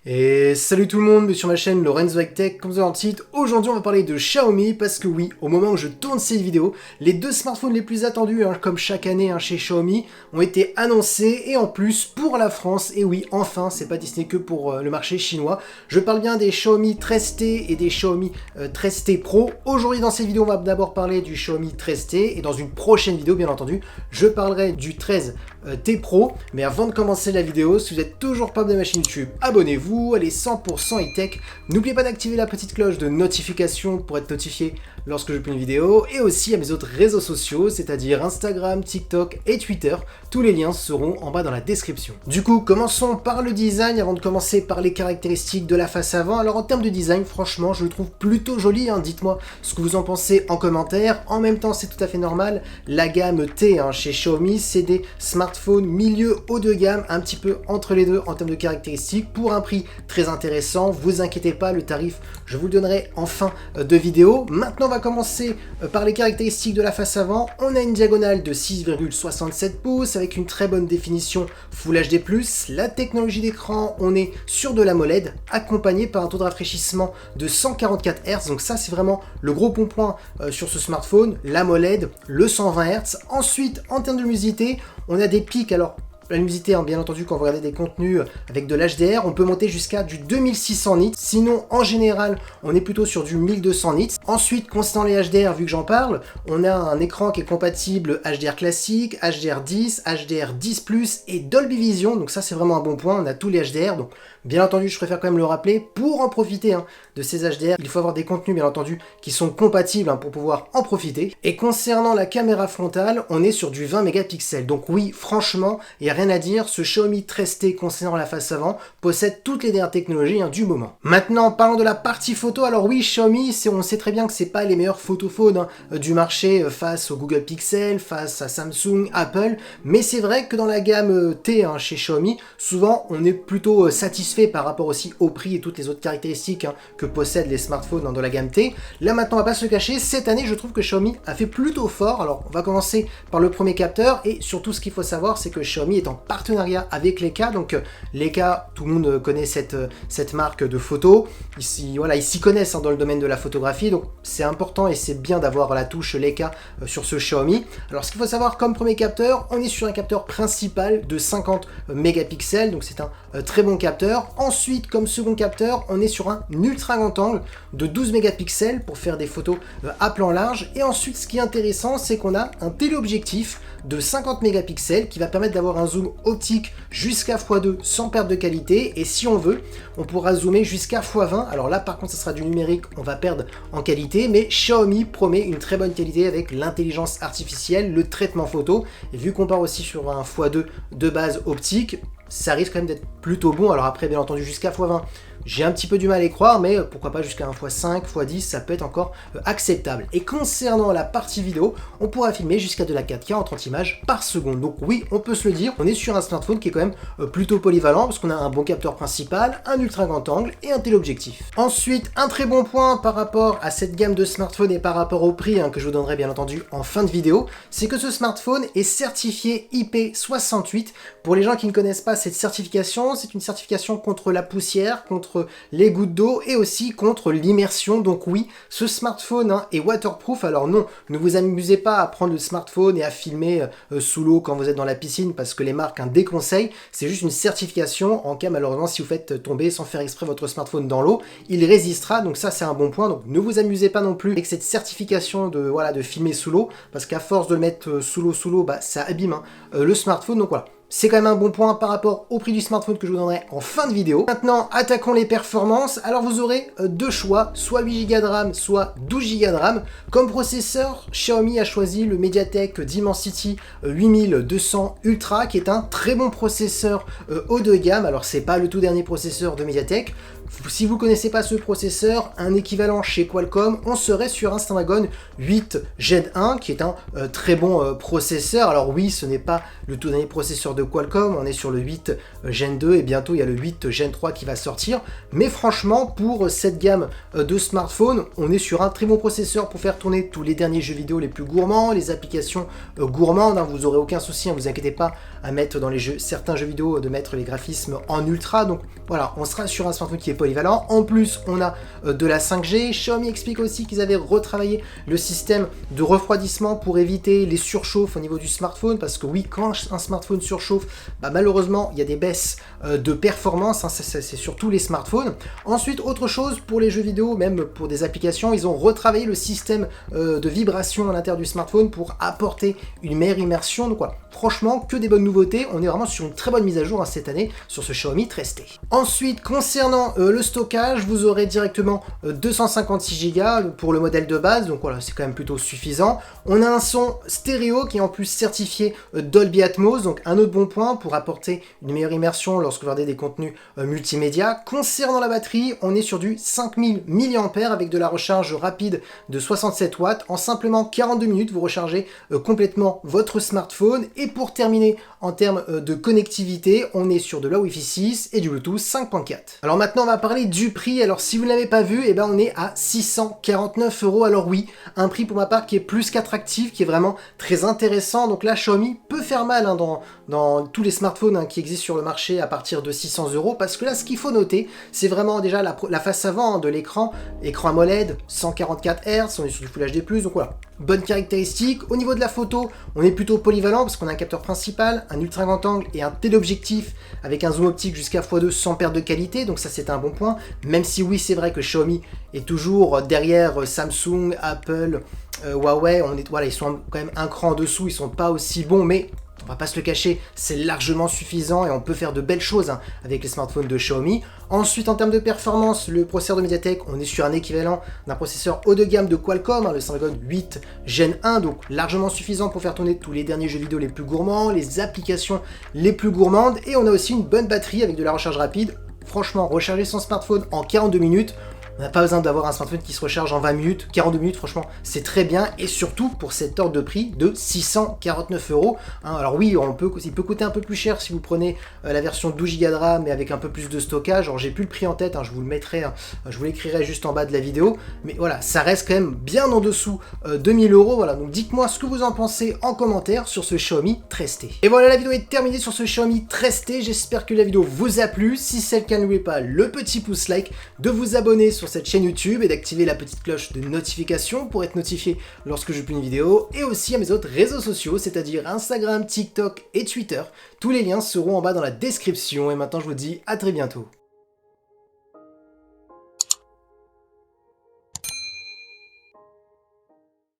Et salut tout le monde, sur ma chaîne Lorenzo High Tech, comme vous avez dans le titre. Aujourd'hui on va parler de Xiaomi parce que oui, au moment où je tourne cette vidéo, les deux smartphones les plus attendus, comme chaque année chez Xiaomi, ont été annoncés et en plus pour la France, et oui, enfin, c'est pas destiné que pour le marché chinois. Je parle bien des Xiaomi 13T et des Xiaomi 13T Pro. Aujourd'hui dans cette vidéo, on va d'abord parler du Xiaomi 13T et dans une prochaine vidéo, bien entendu, je parlerai du 13T Pro. Mais avant de commencer la vidéo, si vous n'êtes toujours pas abonné à ma chaîne YouTube, abonnez-vous. Elle est 100% high-tech. N'oubliez pas d'activer la petite cloche de notification pour être notifié lorsque je publie une vidéo, et aussi à mes autres réseaux sociaux, c'est-à-dire Instagram, TikTok et Twitter. Tous les liens seront en bas dans la description. Du coup, commençons par le design avant de commencer par les caractéristiques de la face avant. Alors en termes de design, franchement, je le trouve plutôt joli. Dites-moi ce que vous en pensez en commentaire. En même temps, c'est tout à fait normal. La gamme T chez Xiaomi, c'est des smartphones milieu haut de gamme, un petit peu entre les deux en termes de caractéristiques, pour un prix très intéressant. Vous inquiétez pas, le tarif, je vous le donnerai en fin de vidéo. Maintenant, on va commencer par les caractéristiques de la face avant. On a une diagonale de 6,67 pouces avec une très bonne définition Full HD+. La technologie d'écran, on est sur de l'AMOLED accompagné par un taux de rafraîchissement de 144 Hz. Donc ça, c'est vraiment le gros point sur ce smartphone, l'AMOLED, le 120 Hz. Ensuite, en termes de luminosité, on a des pics. Alors, la luminosité, bien entendu, quand vous regardez des contenus avec de l'HDR, on peut monter jusqu'à du 2600 nits. Sinon, en général, on est plutôt sur du 1200 nits. Ensuite, concernant les HDR, vu que j'en parle, on a un écran qui est compatible HDR classique, HDR10, HDR10+, et Dolby Vision. Donc ça, c'est vraiment un bon point. On a tous les HDR. Donc, bien entendu, je préfère quand même le rappeler. Pour en profiter de ces HDR, il faut avoir des contenus, bien entendu, qui sont compatibles pour pouvoir en profiter. Et concernant la caméra frontale, on est sur du 20 mégapixels. Donc oui, franchement, il n'y a rien à dire, ce Xiaomi 13T concernant la face avant possède toutes les dernières technologies du moment. Maintenant, parlons de la partie photo. Alors oui, Xiaomi, on sait très bien que c'est pas les meilleurs photophones du marché face au Google Pixel, face à Samsung, Apple, mais c'est vrai que dans la gamme T chez Xiaomi, souvent on est plutôt satisfait par rapport aussi au prix et toutes les autres caractéristiques que possèdent les smartphones de la gamme T. Là maintenant, on va pas se le cacher, cette année je trouve que Xiaomi a fait plutôt fort. Alors on va commencer par le premier capteur, et surtout ce qu'il faut savoir, c'est que Xiaomi est en partenariat avec Leica. Donc Leica, tout le monde connaît cette marque de photos. Voilà, ils s'y connaissent dans le domaine de la photographie, donc c'est important et c'est bien d'avoir la touche Leica sur ce Xiaomi. Alors ce qu'il faut savoir comme premier capteur, on est sur un capteur principal de 50 mégapixels, donc c'est un très bon capteur. Ensuite, comme second capteur, on est sur un ultra grand angle de 12 mégapixels pour faire des photos à plan large. Et ensuite, ce qui est intéressant, c'est qu'on a un téléobjectif de 50 mégapixels qui va permettre d'avoir un zoom optique jusqu'à x2 sans perte de qualité, et si on veut, on pourra zoomer jusqu'à x20. Alors là par contre, ça sera du numérique, on va perdre en qualité, mais Xiaomi promet une très bonne qualité avec l'intelligence artificielle, le traitement photo, et vu qu'on part aussi sur un x2 de base optique, ça risque quand même d'être plutôt bon. Alors après, bien entendu, jusqu'à x20, j'ai un petit peu du mal à y croire, mais pourquoi pas jusqu'à un x5, x10, ça peut être encore acceptable. Et concernant la partie vidéo, on pourra filmer jusqu'à de la 4K en 30 images par seconde. Donc oui, on peut se le dire, on est sur un smartphone qui est quand même plutôt polyvalent, parce qu'on a un bon capteur principal, un ultra grand angle et un téléobjectif. Ensuite, un très bon point par rapport à cette gamme de smartphones et par rapport au prix que je vous donnerai bien entendu en fin de vidéo, c'est que ce smartphone est certifié IP68. Pour les gens qui ne connaissent pas cette certification, c'est une certification contre la poussière, contre les gouttes d'eau et aussi contre l'immersion. Donc oui, ce smartphone est waterproof. Alors non, ne vous amusez pas à prendre le smartphone et à filmer sous l'eau quand vous êtes dans la piscine, parce que les marques déconseillent. C'est juste une certification en cas, malheureusement, si vous faites tomber sans faire exprès votre smartphone dans l'eau, il résistera. Donc ça, c'est un bon point. Donc ne vous amusez pas non plus avec cette certification de filmer sous l'eau, parce qu'à force de le mettre sous l'eau, ça abîme le smartphone. Donc voilà. C'est quand même un bon point par rapport au prix du smartphone que je vous donnerai en fin de vidéo. Maintenant, attaquons les performances. Alors vous aurez deux choix, soit 8 Go de RAM, soit 12 Go de RAM. Comme processeur, Xiaomi a choisi le MediaTek Dimensity 8200 Ultra, qui est un très bon processeur haut de gamme. Alors c'est pas le tout dernier processeur de MediaTek. Si vous ne connaissez pas ce processeur, un équivalent chez Qualcomm, on serait sur un Snapdragon 8 Gen 1, qui est un très bon processeur. Alors oui, ce n'est pas le tout dernier processeur de de Qualcomm, on est sur le 8 Gen 2 et bientôt il y a le 8 Gen 3 qui va sortir. Mais franchement, pour cette gamme de smartphones, on est sur un très bon processeur pour faire tourner tous les derniers jeux vidéo les plus gourmands, les applications gourmandes, hein, vous n'aurez aucun souci, ne vous inquiétez pas à mettre dans les certains jeux vidéo de mettre les graphismes en ultra. Donc voilà, on sera sur un smartphone qui est polyvalent. En plus, on a de la 5G. Xiaomi explique aussi qu'ils avaient retravaillé le système de refroidissement pour éviter les surchauffes au niveau du smartphone, parce que oui, quand un smartphone surchauffe, malheureusement, il y a des baisses de performance, hein, c'est sur tous les smartphones. Ensuite, autre chose pour les jeux vidéo, même pour des applications, ils ont retravaillé le système de vibration à l'intérieur du smartphone pour apporter une meilleure immersion. Donc voilà, franchement, que des bonnes nouveautés. On est vraiment sur une très bonne mise à jour, hein, cette année sur ce Xiaomi 13T. Ensuite, concernant le stockage, vous aurez directement 256 Go pour le modèle de base, donc voilà, c'est quand même plutôt suffisant. On a un son stéréo qui est en plus certifié Dolby Atmos, donc un autre bon point pour apporter une meilleure immersion lorsque vous regardez des contenus multimédia. Concernant la batterie, on est sur du 5000 mAh avec de la recharge rapide de 67 watts. En simplement 42 minutes, vous rechargez complètement votre smartphone. Et pour terminer, en termes de connectivité, on est sur de la Wi-Fi 6 et du Bluetooth 5.4. Alors maintenant, on va parler du prix. Alors si vous ne l'avez pas vu, on est à 649 €. Alors oui, un prix pour ma part qui est plus qu'attractif, qui est vraiment très intéressant. Donc là, Xiaomi peut faire mal, hein, dans tous les smartphones, hein, qui existent sur le marché à partir de 600 €. Parce que là, ce qu'il faut noter, c'est vraiment déjà la face avant, hein, de l'écran. Écran AMOLED, 144 Hz, on est sur du Full HD+, donc voilà. Bonne caractéristique. Au niveau de la photo, on est plutôt polyvalent parce qu'on a un capteur principal, un ultra grand angle et un téléobjectif avec un zoom optique jusqu'à x2 sans perte de qualité, donc ça c'est un bon point. Même si oui, c'est vrai que Xiaomi est toujours derrière Samsung, Apple, Huawei, voilà, ils sont quand même un cran en dessous, ils sont pas aussi bons, mais on va pas se le cacher, c'est largement suffisant et on peut faire de belles choses, hein, avec les smartphones de Xiaomi. Ensuite, en termes de performance, le processeur de Mediatek, on est sur un équivalent d'un processeur haut de gamme de Qualcomm, hein, le Snapdragon 8 Gen 1, donc largement suffisant pour faire tourner tous les derniers jeux vidéo les plus gourmands, les applications les plus gourmandes. Et on a aussi une bonne batterie avec de la recharge rapide. Franchement, recharger son smartphone en 42 minutes, on n'a pas besoin d'avoir un smartphone qui se recharge en 20 minutes, 42 minutes, franchement, c'est très bien. Et surtout pour cet ordre de prix de 649 €. Hein, alors oui, il peut coûter un peu plus cher si vous prenez la version 12 Go de RAM, mais avec un peu plus de stockage. Alors j'ai plus le prix en tête, hein, je vous le mettrai, hein, je vous l'écrirai juste en bas de la vidéo. Mais voilà, ça reste quand même bien en dessous de 1000 €. Voilà, donc dites-moi ce que vous en pensez en commentaire sur ce Xiaomi 13T. Et voilà, la vidéo est terminée sur ce Xiaomi 13T. J'espère que la vidéo vous a plu. Si c'est le cas, n'oubliez pas le petit pouce like, de vous abonner sur cette chaîne YouTube et d'activer la petite cloche de notification pour être notifié lorsque je publie une vidéo, et aussi à mes autres réseaux sociaux, c'est-à-dire Instagram, TikTok et Twitter. Tous les liens seront en bas dans la description, et maintenant je vous dis à très bientôt.